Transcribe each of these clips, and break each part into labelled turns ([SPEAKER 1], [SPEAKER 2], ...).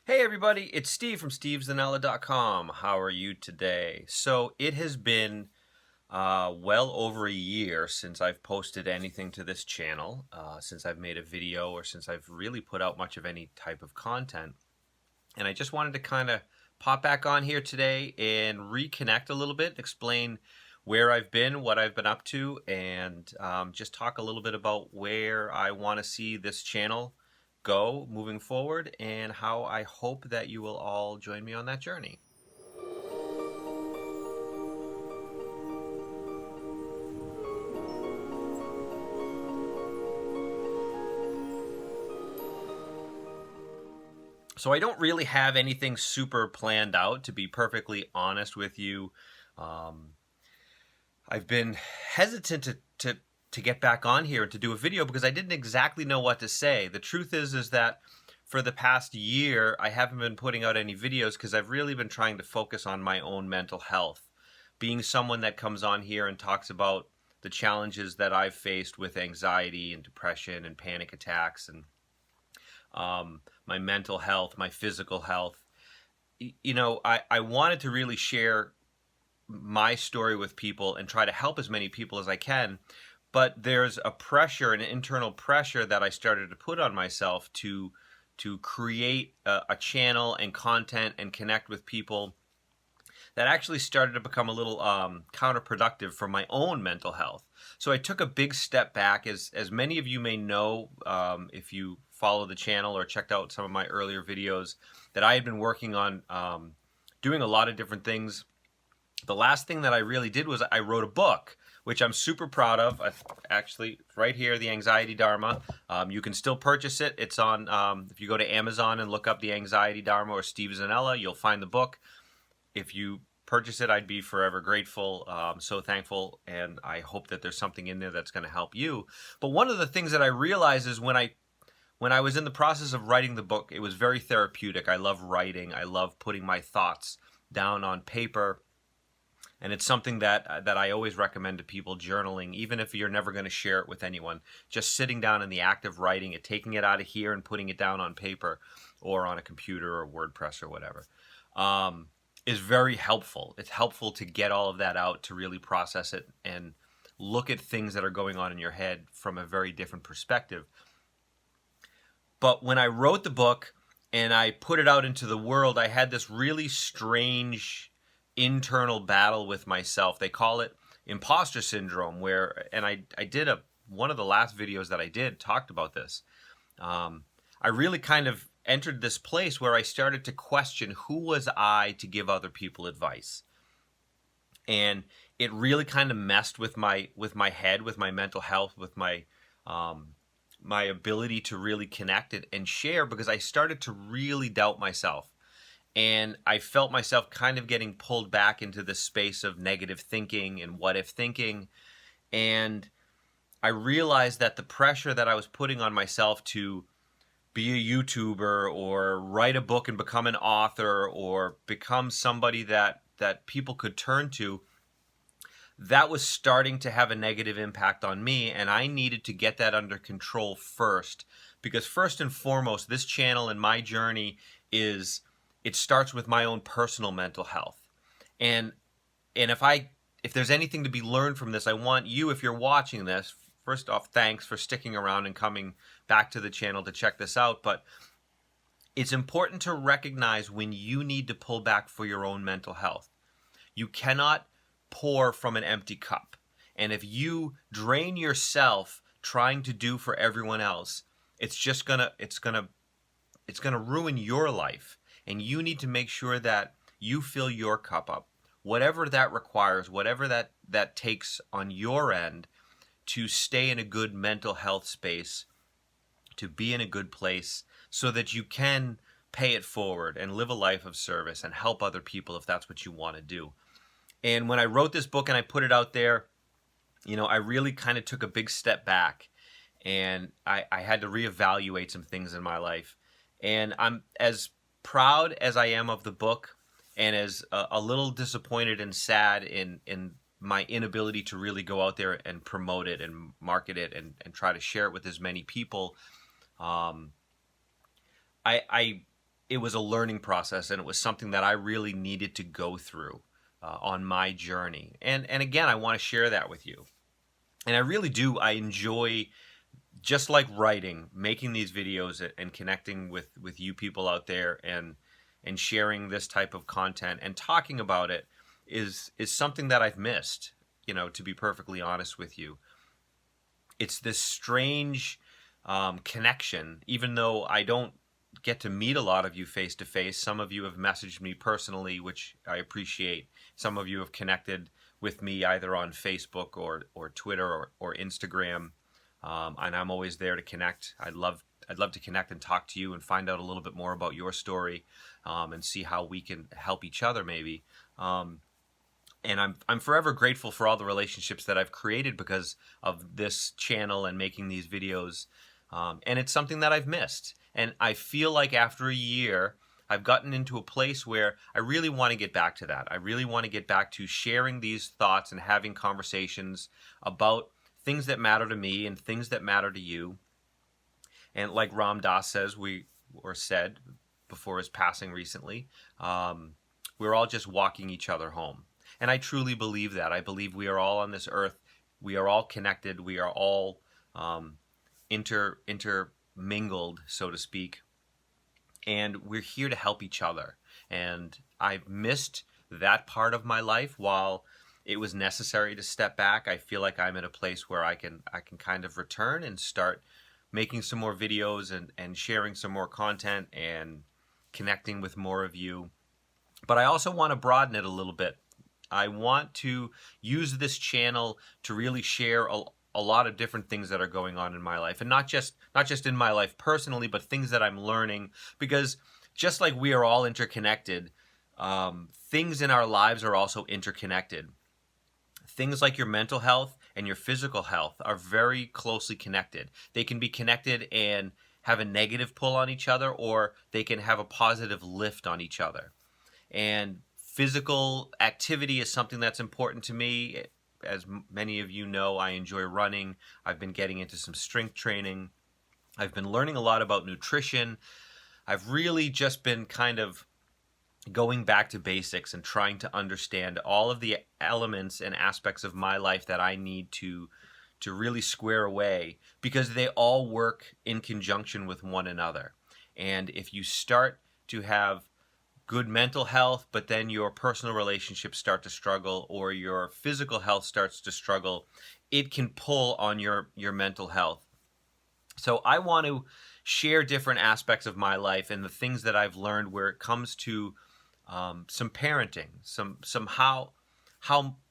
[SPEAKER 1] Hey everybody, it's Steve from stevezanella.com. How are you today? So it has been well over a year since I've posted anything to this channel, since I've made a video or since I've really put out much of any type of content. And I just wanted to kind of pop back on here today and reconnect a little bit, explain where I've been, what I've been up to, and just talk a little bit about where I want to see this channel go moving forward and how I hope that you will all join me on that journey. So I don't really have anything super planned out, to be perfectly honest with you. I've been hesitant to get back on here and to do a video because I didn't exactly know what to say. The truth is that for the past year, I haven't been putting out any videos because I've really been trying to focus on my own mental health. Being someone that comes on here and talks about the challenges that I've faced with anxiety and depression and panic attacks and my mental health, my physical health. You know, I wanted to really share my story with people and try to help as many people as I can. But there's a pressure, an internal pressure that I started to put on myself to create a channel and content and connect with people that actually started to become a little counterproductive for my own mental health. So I took a big step back, as many of you may know, if you follow the channel or checked out some of my earlier videos, that I had been working on doing a lot of different things. The last thing that I really did was I wrote a book, which I'm super proud of. Actually, right here, The Anxiety Dharma. You can still purchase it. It's on, if you go to Amazon and look up The Anxiety Dharma or Steve Zanella, you'll find the book. If you purchase it, I'd be forever grateful, so thankful, and I hope that there's something in there that's going to help you. But one of the things that I realized is when I was in the process of writing the book, it was very therapeutic. I love writing. I love putting my thoughts down on paper. And it's something that I always recommend to people, journaling, even if you're never going to share it with anyone. Just sitting down in the act of writing it, taking it out of here and putting it down on paper or on a computer or WordPress or whatever, is very helpful. It's helpful to get all of that out, to really process it and look at things that are going on in your head from a very different perspective. But when I wrote the book and I put it out into the world, I had this really strange internal battle with myself. They call it imposter syndrome, and I did one of the last videos that I did talked about this. I really kind of entered this place where I started to question, who was I to give other people advice? And it really kind of messed with my head, with my mental health, with my my ability to really connect it and share, because I started to really doubt myself. And I felt myself kind of getting pulled back into this space of negative thinking and what if thinking. And I realized that the pressure that I was putting on myself to be a YouTuber or write a book and become an author or become somebody that people could turn to, that was starting to have a negative impact on me. And I needed to get that under control first, because first and foremost, this channel and my journey it starts with my own personal mental health. And if there's anything to be learned from this, I want you, if you're watching this, first off, thanks for sticking around and coming back to the channel to check this out. But it's important to recognize when you need to pull back for your own mental health. You cannot pour from an empty cup. And if you drain yourself trying to do for everyone else, it's gonna ruin your life. And you need to make sure that you fill your cup up, whatever that requires, whatever that takes on your end, to stay in a good mental health space, to be in a good place, so that you can pay it forward and live a life of service and help other people if that's what you want to do. And when I wrote this book and I put it out there, you know, I really kind of took a big step back, and I had to reevaluate some things in my life. And I'm as proud as I am of the book, and as a little disappointed and sad in my inability to really go out there and promote it and market it and try to share it with as many people. I it was a learning process, and it was something that I really needed to go through on my journey. And again, I want to share that with you. And I really do. I enjoy, just like writing, making these videos and connecting with you people out there, and sharing this type of content and talking about it is something that I've missed, to be perfectly honest with you. It's this strange connection, even though I don't get to meet a lot of you face to face. Some of you have messaged me personally, which I appreciate. Some of you have connected with me either on Facebook or Twitter or Instagram, and I'm always there to connect. I'd love to connect and talk to you and find out a little bit more about your story, and see how we can help each other maybe. And I'm forever grateful for all the relationships that I've created because of this channel and making these videos. And it's something that I've missed. And I feel like after a year, I've gotten into a place where I really want to get back to that. I really want to get back to sharing these thoughts and having conversations about things that matter to me and things that matter to you. And like Ram Dass said before his passing recently, we're all just walking each other home. And I truly believe that. I believe we are all on this earth. We are all connected. We are all intermingled, so to speak. And we're here to help each other. And I've missed that part of my life. While it was necessary to step back, I feel like I'm at a place where I can kind of return and start making some more videos and sharing some more content and connecting with more of you. But I also want to broaden it a little bit. I want to use this channel to really share a lot of different things that are going on in my life, and not just in my life personally, but things that I'm learning. Because just like we are all interconnected, things in our lives are also interconnected. Things like your mental health and your physical health are very closely connected. They can be connected and have a negative pull on each other, or they can have a positive lift on each other. And physical activity is something that's important to me. As many of you know, I enjoy running. I've been getting into some strength training. I've been learning a lot about nutrition. I've really just been kind of going back to basics and trying to understand all of the elements and aspects of my life that I need to really square away, because they all work in conjunction with one another. And if you start to have good mental health, but then your personal relationships start to struggle, or your physical health starts to struggle, it can pull on your mental health. So I want to share different aspects of my life and the things that I've learned where it comes to some parenting, some how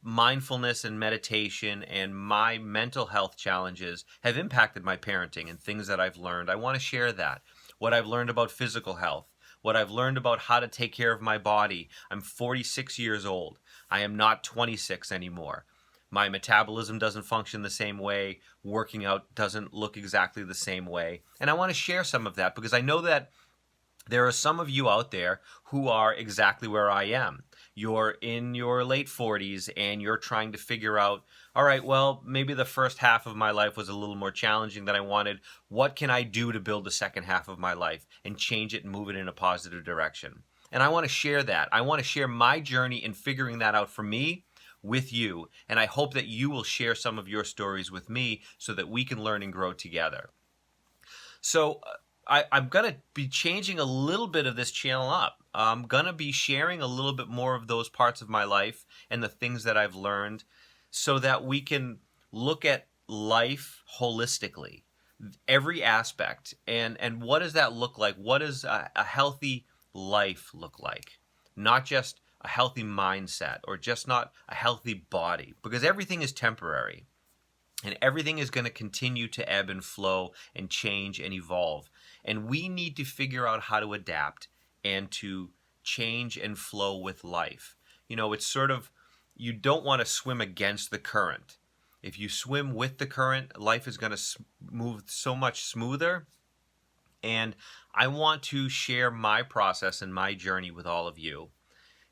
[SPEAKER 1] mindfulness and meditation and my mental health challenges have impacted my parenting, and things that I've learned. I want to share that. What I've learned about physical health, what I've learned about how to take care of my body. I'm 46 years old. I am not 26 anymore. My metabolism doesn't function the same way. Working out doesn't look exactly the same way. And I want to share some of that, because I know that there are some of you out there who are exactly where I am. You're in your late 40s and you're trying to figure out, all right, well, maybe the first half of my life was a little more challenging than I wanted. What can I do to build the second half of my life and change it and move it in a positive direction? And I want to share that. I want to share my journey in figuring that out for me with you. And I hope that you will share some of your stories with me so that we can learn and grow together. So I'm going to be changing a little bit of this channel up. I'm going to be sharing a little bit more of those parts of my life and the things that I've learned, so that we can look at life holistically, every aspect. And what does that look like? What does a healthy life look like? Not just a healthy mindset, or just not a healthy body, because everything is temporary. And everything is going to continue to ebb and flow and change and evolve. And we need to figure out how to adapt and to change and flow with life. It's sort of, you don't want to swim against the current. If you swim with the current, life is going to move so much smoother. And I want to share my process and my journey with all of you,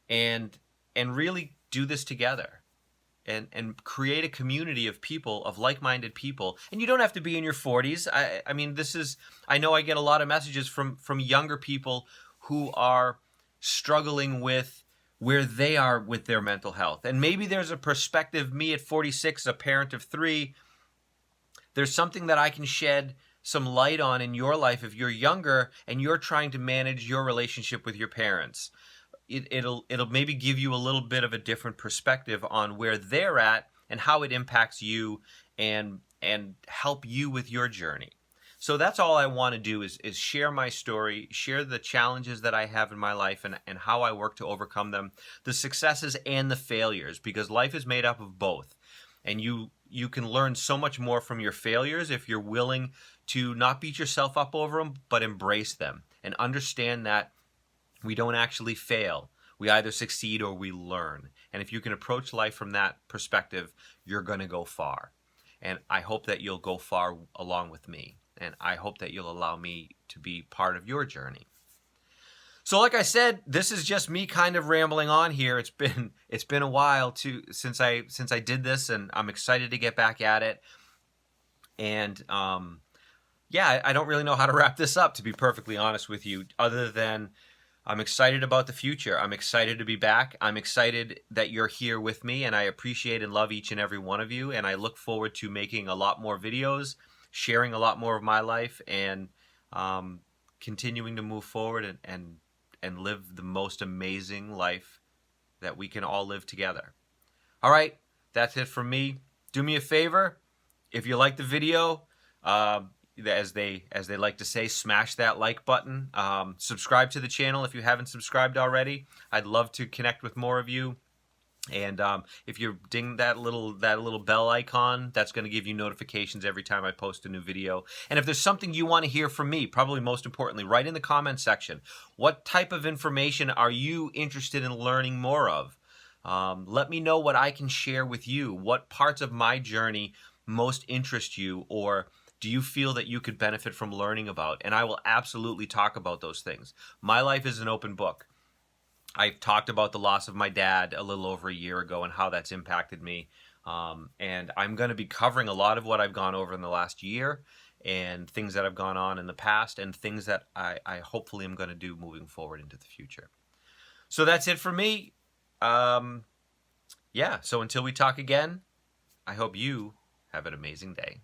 [SPEAKER 1] and really do this together. And create a community of people, of like-minded people. And you don't have to be in your 40s. I mean, I know I get a lot of messages from younger people who are struggling with where they are with their mental health. And maybe there's a perspective, me at 46, a parent of 3, there's something that I can shed some light on in your life if you're younger and you're trying to manage your relationship with your parents. It'll maybe give you a little bit of a different perspective on where they're at and how it impacts you and help you with your journey. So that's all I want to do is share my story, share the challenges that I have in my life and how I work to overcome them, the successes and the failures, because life is made up of both. And you can learn so much more from your failures if you're willing to not beat yourself up over them, but embrace them and understand that we don't actually fail. We either succeed or we learn. And if you can approach life from that perspective, you're going to go far. And I hope that you'll go far along with me. And I hope that you'll allow me to be part of your journey. So like I said, this is just me kind of rambling on here. It's been a while since I did this, and I'm excited to get back at it. And yeah, I don't really know how to wrap this up, to be perfectly honest with you, other than I'm excited about the future. I'm excited to be back. I'm excited that you're here with me, and I appreciate and love each and every one of you. And I look forward to making a lot more videos, sharing a lot more of my life, and continuing to move forward and live the most amazing life that we can all live together. All right, that's it from me. Do me a favor, if you like the video, as they like to say, smash that like button. Subscribe to the channel if you haven't subscribed already. I'd love to connect with more of you. And if you ding that little bell icon, that's going to give you notifications every time I post a new video. And if there's something you want to hear from me, probably most importantly, write in the comment section. What type of information are you interested in learning more of? Let me know what I can share with you. What parts of my journey most interest you, or do you feel that you could benefit from learning about? And I will absolutely talk about those things. My life is an open book. I've talked about the loss of my dad a little over a year ago and how that's impacted me. And I'm going to be covering a lot of what I've gone over in the last year, and things that have gone on in the past, and things that I hopefully am going to do moving forward into the future. So that's it for me. Yeah, so until we talk again, I hope you have an amazing day.